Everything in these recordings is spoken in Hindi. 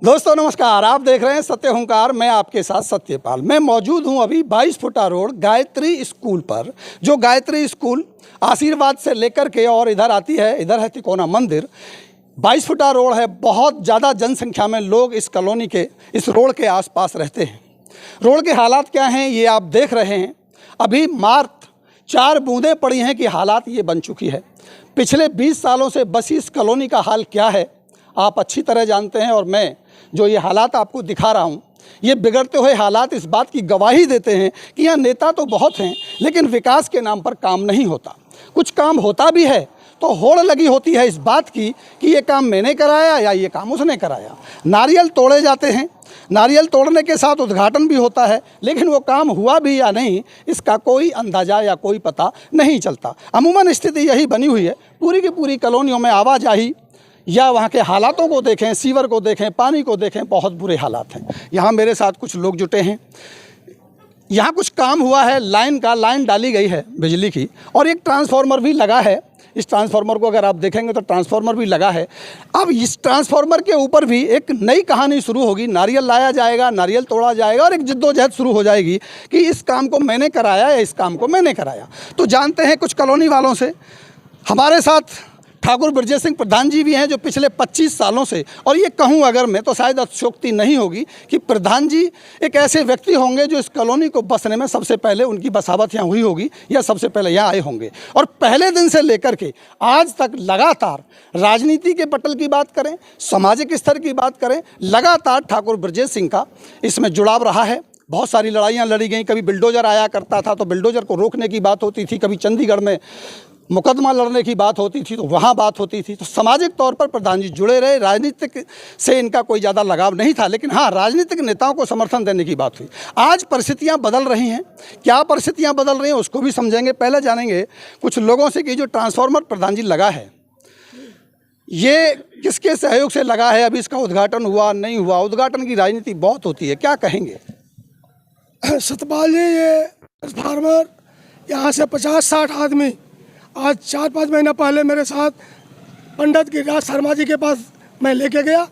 दोस्तों नमस्कार, आप देख रहे हैं सत्य हुंकार। मैं आपके साथ सत्यपाल। मैं मौजूद हूं अभी 22 फुटा रोड गायत्री स्कूल पर, जो गायत्री स्कूल आशीर्वाद से लेकर के और इधर आती है, इधर है तिकोना मंदिर। 22 फुटा रोड है, बहुत ज़्यादा जनसंख्या में लोग इस कॉलोनी के, इस रोड के आसपास रहते हैं। रोड के हालात क्या हैं ये आप देख रहे हैं। अभी मात्र 4 बूंदें पड़ी हैं कि हालात ये बन चुकी है। पिछले 20 सालों से बसी इस कॉलोनी का हाल क्या है आप अच्छी तरह जानते हैं, और मैं जो ये हालात आपको दिखा रहा हूँ, ये बिगड़ते हुए हालात इस बात की गवाही देते हैं कि यहाँ नेता तो बहुत हैं, लेकिन विकास के नाम पर काम नहीं होता। कुछ काम होता भी है तो होड़ लगी होती है इस बात की कि ये काम मैंने कराया या ये काम उसने कराया। नारियल तोड़े जाते हैं, नारियल तोड़ने के साथ उद्घाटन भी होता है, लेकिन वो काम हुआ भी या नहीं इसका कोई अंदाज़ा या कोई पता नहीं चलता। अमूमन स्थिति यही बनी हुई है। पूरी की पूरी कॉलोनियों में आवाजाही या वहाँ के हालातों को देखें, सीवर को देखें, पानी को देखें, बहुत बुरे हालात हैं। यहाँ मेरे साथ कुछ लोग जुटे हैं। यहाँ कुछ काम हुआ है, लाइन डाली गई है बिजली की, और एक ट्रांसफार्मर भी लगा है। इस ट्रांसफार्मर को अगर आप देखेंगे तो ट्रांसफार्मर भी लगा है। अब इस ट्रांसफार्मर के ऊपर भी एक नई कहानी शुरू होगी। नारियल लाया जाएगा, नारियल तोड़ा जाएगा और एक जिद्दोजहद शुरू हो जाएगी कि इस काम को मैंने कराया या इस काम को मैंने कराया। तो जानते हैं कुछ कॉलोनी वालों से। हमारे साथ ठाकुर ब्रजेश सिंह प्रधान जी भी हैं, जो पिछले 25 सालों से, और ये कहूँ अगर मैं तो शायद अतिशयोक्ति नहीं होगी कि प्रधान जी एक ऐसे व्यक्ति होंगे जो इस कॉलोनी को बसने में सबसे पहले उनकी बसावट यहाँ हुई होगी या सबसे पहले यहाँ आए होंगे। और पहले दिन से लेकर के आज तक लगातार राजनीति के पटल की बात करें, सामाजिक स्तर की बात करें, लगातार ठाकुर ब्रजेश सिंह का इसमें जुड़ाव रहा है। बहुत सारी लड़ाइयाँ लड़ी गई। कभी बिल्डोजर आया करता था तो बिल्डोजर को रोकने की बात होती थी, कभी चंडीगढ़ में मुकदमा लड़ने की बात होती थी तो वहाँ बात होती थी। तो सामाजिक तौर पर प्रधान जी जुड़े रहे। राजनीतिक से इनका कोई ज़्यादा लगाव नहीं था, लेकिन हाँ, राजनीतिक नेताओं को समर्थन देने की बात हुई। आज परिस्थितियाँ बदल रही हैं। क्या परिस्थितियाँ बदल रही हैं उसको भी समझेंगे। पहले जानेंगे कुछ लोगों से कि जो ट्रांसफार्मर प्रधान जी लगा है, ये किसके सहयोग से लगा है, अभी इसका उद्घाटन हुआ नहीं हुआ। उद्घाटन की राजनीति बहुत होती है, क्या कहेंगे? सतपाल जी, ये ट्रांसफार्मर यहाँ से 50-60 आदमी आज 4-5 महीना पहले मेरे साथ पंडित गिरिराज शर्मा जी के पास मैं लेके गया।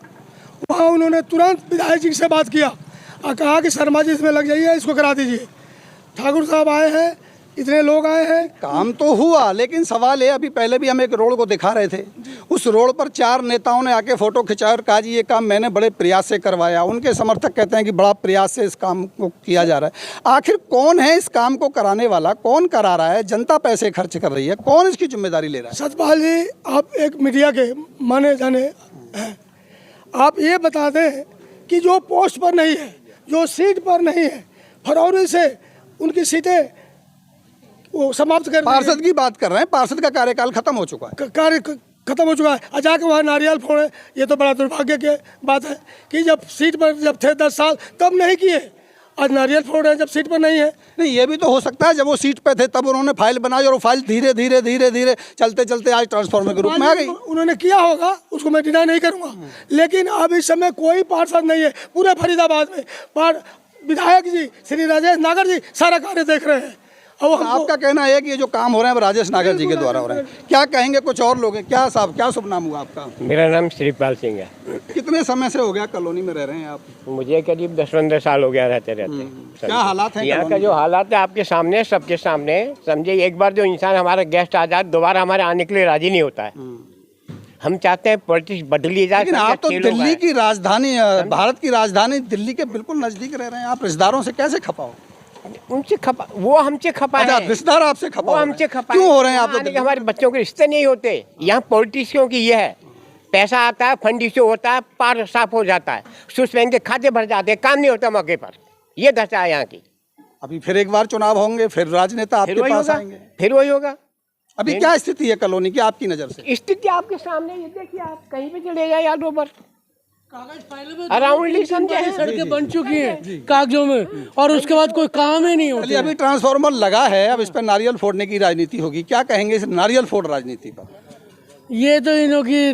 वहाँ उन्होंने तुरंत विधायक जी से बात किया और कहा कि शर्मा जी इसमें लग जाइए, इसको करा दीजिए। ठाकुर साहब आए हैं, इतने लोग आए हैं, काम तो हुआ, लेकिन सवाल है, अभी पहले भी हम एक रोड को दिखा रहे थे, उस रोड पर 4 नेताओं ने आके फ़ोटो खिंचाया और कहा जी ये काम मैंने बड़े प्रयास से करवाया। उनके समर्थक कहते हैं कि बड़ा प्रयास से इस काम को किया जा रहा है। आखिर कौन है इस काम को कराने वाला, कौन करा रहा है? जनता पैसे खर्च कर रही है, कौन इसकी जिम्मेदारी ले रहा है? सतपाल जी, आप एक मीडिया के माने जाने हैं, आप ये बता दें कि जो पोस्ट पर नहीं है, जो सीट पर नहीं है, फरवरी से उनकी सीटें वो समाप्त कर। पार्षद की बात कर रहे हैं, पार्षद का कार्यकाल खत्म हो चुका है। कार्य खत्म हो चुका है। जाके वहाँ नारियल फोड़े, ये तो बड़ा दुर्भाग्य की बात है कि जब सीट पर जब थे 10 साल तब नहीं किए, आज नारियल फोड़ रहे हैं जब सीट पर नहीं है। नहीं, ये भी तो हो सकता है जब वो सीट पे थे तब उन्होंने फाइल बनाई और वो फाइल धीरे धीरे चलते चलते आज ट्रांसफार्मर के रूप में आ गई। उन्होंने किया होगा, उसको मैं डिनाई नहीं करूँगा, लेकिन अब इस समय कोई पार्षद नहीं है पूरे फरीदाबाद में। विधायक जी श्री राजेश नागर जी सारा कार्य देख रहे हैं। और आपका कहना है कि ये जो काम हो रहे हैं राजेश नागर जी के द्वारा हो रहे हैं, क्या कहेंगे? कुछ और लोग हैं क्या साहब? क्या शुभ नाम हुआ आपका? मेरा नाम श्रीपाल सिंह है। कितने समय से हो गया कॉलोनी में रह रहे हैं आप? मुझे करीब 10-15 साल हो गया रहते रहते। क्या हालात हैं यहाँ का? जो हालात है आपके सामने, सबके सामने। समझे, एक बार जो इंसान हमारा गेस्ट आ जाए दोबारा हमारे आने के लिए राजी नहीं होता है। हम चाहते हैं पॉलिटिक्स बदली जाए। लेकिन आप तो दिल्ली की राजधानी, भारत की राजधानी दिल्ली के बिल्कुल नजदीक रह रहे हैं, आप रिश्तेदारों से कैसे खपा हो? उनसे खपा, वो हमसे खपा है। रिश्तेदार आपसे खपा, वो हमसे खपा क्यों हो रहे हैं आप? तो हमारे बच्चों के रिश्ते नहीं होते। यहाँ पॉलिटिशियन की ये है, पैसा आता है, फंड इश्यू होता है, पार साफ हो जाता है, स्विस बैंक के खाते भर जाते हैं, काम नहीं होता मौके पर। ये दशा है यहाँ की। अभी फिर एक बार चुनाव होंगे, फिर राजनेता आपके पास आएंगे, फिर वही होगा। अभी क्या स्थिति है कॉलोनी की आपकी नजर से? स्थिति आपके सामने, ये देखिए, आप कहीं पे चले जाए यार, ऊपर अराउंड सड़कें बन चुकी हैं कागजों में, और उसके बाद कोई काम ही नहीं होता। अभी ट्रांसफार्मर लगा है, अब इस पर नारियल फोड़ने की राजनीति होगी, क्या कहेंगे इस नारियल फोड़ राजनीति पर? ये तो इन्हों की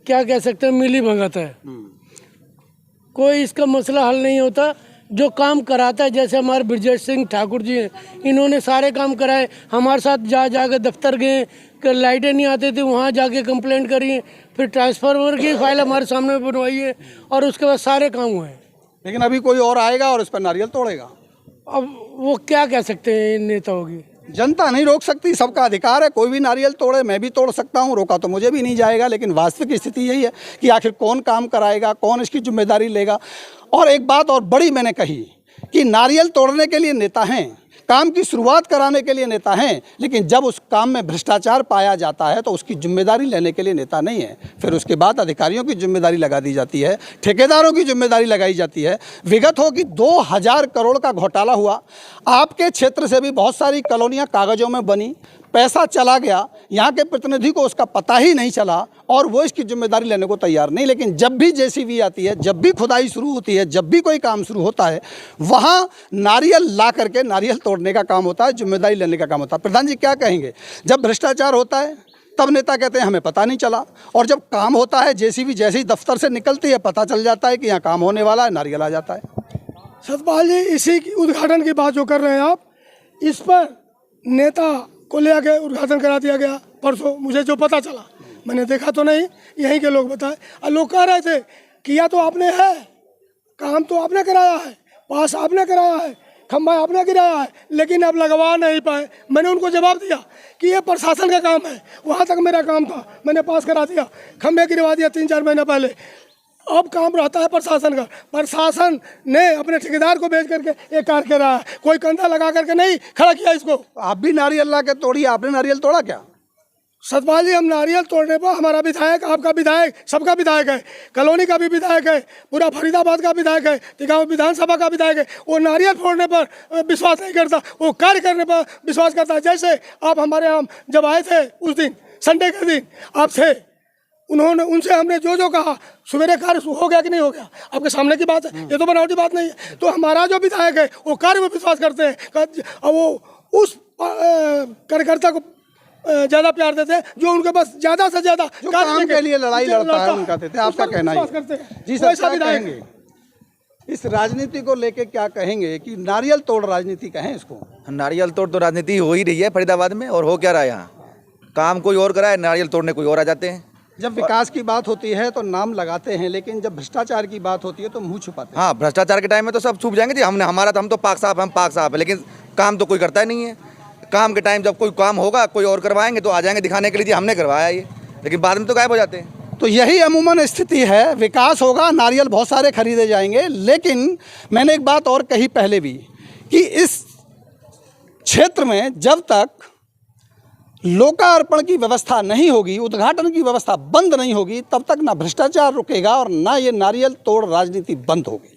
क्या कह सकते हैं, मिली भगत है। कोई इसका मसला हल नहीं होता। जो काम कराता है, जैसे हमारे ब्रजेश सिंह ठाकुर जी हैं, इन्होंने सारे काम कराए। हमारे साथ जाके दफ्तर गए, कि लाइटें नहीं आती थी, वहाँ जाके कंप्लेंट करी, फिर ट्रांसफार्मर की फाइल हमारे सामने बनवाई है, और उसके बाद सारे काम हुए हैं। लेकिन अभी कोई और आएगा और इस पर नारियल तोड़ेगा। अब वो क्या कह सकते हैं इन नेताओं की। जनता नहीं रोक सकती, सबका अधिकार है, कोई भी नारियल तोड़े, मैं भी तोड़ सकता हूँ, रोका तो मुझे भी नहीं जाएगा। लेकिन वास्तविक स्थिति यही है कि आखिर कौन काम कराएगा, कौन इसकी जिम्मेदारी लेगा। और एक बात और बड़ी मैंने कही कि नारियल तोड़ने के लिए नेता हैं, काम की शुरुआत कराने के लिए नेता हैं, लेकिन जब उस काम में भ्रष्टाचार पाया जाता है तो उसकी जिम्मेदारी लेने के लिए नेता नहीं है। फिर उसके बाद अधिकारियों की जिम्मेदारी लगा दी जाती है, ठेकेदारों की जिम्मेदारी लगाई जाती है। विगत हो कि 2000 करोड़ का घोटाला हुआ, आपके क्षेत्र से भी बहुत सारी कॉलोनियां कागजों में बनी, पैसा चला गया, यहाँ के प्रतिनिधि को उसका पता ही नहीं चला और वो इसकी जिम्मेदारी लेने को तैयार नहीं। लेकिन जब भी जेसीबी आती है, जब भी खुदाई शुरू होती है, जब भी कोई काम शुरू होता है, वहाँ नारियल ला करके नारियल तोड़ने का काम होता है, जिम्मेदारी लेने का काम होता है। प्रधान जी क्या कहेंगे, जब भ्रष्टाचार होता है तब नेता कहते हैं हमें पता नहीं चला, और जब काम होता है जेसीबी जैसे ही दफ्तर से निकलती है पता चल जाता है कि यहाँ काम होने वाला है, नारियल आ जाता है। सतपाल जी, इसी उद्घाटन की बात जो कर रहे हैं आप, इस पर नेता को ले आके उद्घाटन करा दिया गया परसों। मुझे जो पता चला, मैंने देखा तो नहीं, यहीं के लोग बताए। और लोग कह रहे थे किया तो आपने है, काम तो आपने कराया है, पास आपने कराया है, खंभा आपने गिराया है, लेकिन अब लगवा नहीं पाए। मैंने उनको जवाब दिया कि ये प्रशासन का काम है, वहाँ तक मेरा काम था, मैंने पास करा दिया, खंभे गिरवा दिया 3-4 महीने पहले। अब काम रहता है प्रशासन का। प्रशासन ने अपने ठेकेदार को भेज करके ये कार्य करा है, कोई कंधा लगा करके नहीं खड़ा किया इसको। आप भी नारियल ला के तोड़िए, आपने नारियल तोड़ा क्या? सतपाल जी, हम नारियल तोड़ने पर हमारा विधायक, आपका विधायक, सबका विधायक है, कॉलोनी का भी विधायक है, पूरा फरीदाबाद का विधायक है, तिगांव विधानसभा का विधायक है। वो नारियल फोड़ने पर विश्वास नहीं करता, वो कार्य करने पर विश्वास करता है। जैसे आप हमारे यहाँ जब आए थे उस दिन, संडे के दिन आप थे, उन्होंने उनसे हमने जो कहा, सवेरे कार्य हो गया कि नहीं हो गया, आपके सामने की बात है, ये तो बनावटी बात नहीं है। तो हमारा जो विधायक है वो कार्य में विश्वास करते हैं, और वो उस कार्यकर्ता को ज़्यादा प्यार देते हैं जो उनके पास ज़्यादा से ज़्यादा काम के लिए लड़ाई लड़ता है, उनका देते हैं। आपका कहना है जी सर, क्या कहेंगे इस राजनीति को लेके, क्या कहेंगे कि नारियल तोड़ राजनीति कहें इसको? नारियल तोड़ तो राजनीति हो ही रही है फरीदाबाद में, और हो क्या रहा है यहाँ, काम कोई और कराए, नारियल तोड़ने कोई और आ जाते हैं। जब विकास की बात होती है तो नाम लगाते हैं, लेकिन जब भ्रष्टाचार की बात होती है तो मुंह छुपाते हैं। हाँ, भ्रष्टाचार के टाइम में तो सब छुप जाएंगे जी, हमने हमारा तो हम तो पाक साफ, हम पाक साफ है, लेकिन काम तो कोई करता ही नहीं है। काम के टाइम जब कोई काम होगा, कोई और करवाएंगे तो आ जाएंगे दिखाने के लिए हमने करवाया ये, लेकिन बाद में तो गायब हो जाते हैं। तो यही अमूमन स्थिति है, विकास होगा, नारियल बहुत सारे खरीदे जाएंगे। लेकिन मैंने एक बात और कही पहले भी कि इस क्षेत्र में जब तक लोकार्पण की व्यवस्था नहीं होगी, उद्घाटन की व्यवस्था बंद नहीं होगी, तब तक ना भ्रष्टाचार रुकेगा और ना ये नारियल तोड़ राजनीति बंद होगी।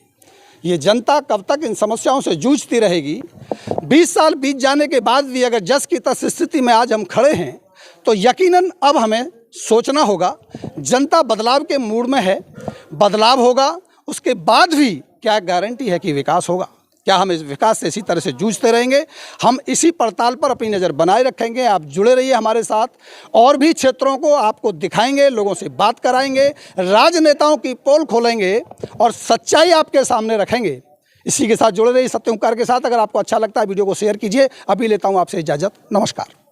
ये जनता कब तक इन समस्याओं से जूझती रहेगी? 20 साल बीत जाने के बाद भी अगर जस की तस स्थिति में आज हम खड़े हैं तो यकीनन अब हमें सोचना होगा। जनता बदलाव के मूड में है, बदलाव होगा, उसके बाद भी क्या गारंटी है कि विकास होगा? क्या हम इस विकास से इसी तरह से जूझते रहेंगे? हम इसी पड़ताल पर अपनी नज़र बनाए रखेंगे। आप जुड़े रहिए हमारे साथ, और भी क्षेत्रों को आपको दिखाएंगे, लोगों से बात कराएंगे, राजनेताओं की पोल खोलेंगे और सच्चाई आपके सामने रखेंगे। इसी के साथ जुड़े रहिए सत्य ओंकार के साथ। अगर आपको अच्छा लगता है वीडियो को शेयर कीजिए। अभी लेता हूँ आपसे इजाज़त, नमस्कार।